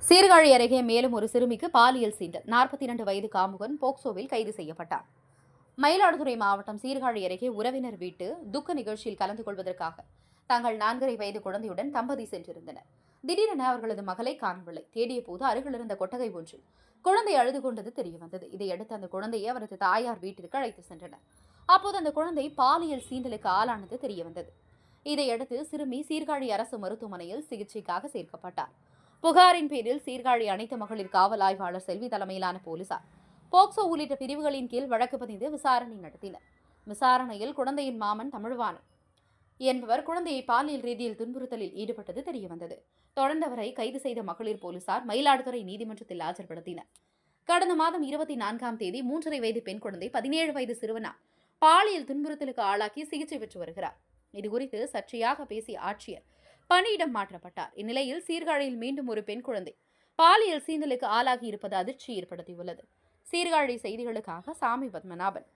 சீர்காழி அருகே மேலும் ஒரு சிறுமிக்கு பாலியல் சீண்டல். 42 வயது காமுகன் போக்சோவில் கைது செய்யப்பட்டார். மயிலாடுதுறை மாவட்டம் சீர்காழி அருகே உறவினர் வீட்டு துக்க நிகழ்ச்சியில் கலந்து கொள்வதற்காக தங்கள் 4.5 வயது குழந்தையுடன் தம்பதி சென்றிருந்தனர். திடீரென அவர்களது மகளை காணவில்லை. தேடிய போது அருகிலிருந்த கொட்டகை ஒன்றில் குழந்தை அழுது கொண்டது தெரியவந்தது. இதையடுத்து அந்த குழந்தையை அவரது தாயார் வீட்டிற்கு அழைத்து சென்றனர். அப்போது அந்த குழந்தை பாலியல் சீண்டலுக்கு ஆளானது தெரியவந்தது. இதையடுத்து சிறுமி சீர்காழி அரசு மருத்துவமனையில் சிகிச்சைக்காக சேர்க்கப்பட்டார். புகாரின் பேரில் சீர்காழி அனைத்து மகளிர் காவல் ஆய்வாளர் செல்வி தலைமையிலான போலீசார் போக்சோ உள்ளிட்ட பிரிவுகளின் கீழ் வழக்கு பதிந்து விசாரணை நடத்தினர். விசாரணையில் குழந்தையின் மாமன் தமிழ்வாணன் என்பவர் குழந்தையை பாலியல் ரீதியில் துன்புறுத்தலில் ஈடுபட்டது தெரியவந்தது. தொடர்ந்து அவரை கைது செய்த மகளிர் போலீசார் மயிலாடுதுறை நீதிமன்றத்தில் ஆஜர்படுத்தினர். கடந்த மாதம் 24ஆம் தேதி 3.5 வயது பெண் குழந்தை 17 வயது சிறுவனால் பாலியல் துன்புறுத்தலுக்கு ஆளாக்கி சிகிச்சை பெற்று வருகிறார். இதுகுறித்து சர்ச்சையாக பேசிய ஆட்சியர் பணியிடம் மாற்றப்பட்டார். இந்நிலையில் சீர்காழியில் மீண்டும் ஒரு பெண் குழந்தை பாலியல் சீண்டலுக்கு ஆளாகி இருப்பது அதிர்ச்சி ஏற்படுத்தியுள்ளது. சீர்காழி செய்திகளுக்காக சாமி பத்மநாபன்.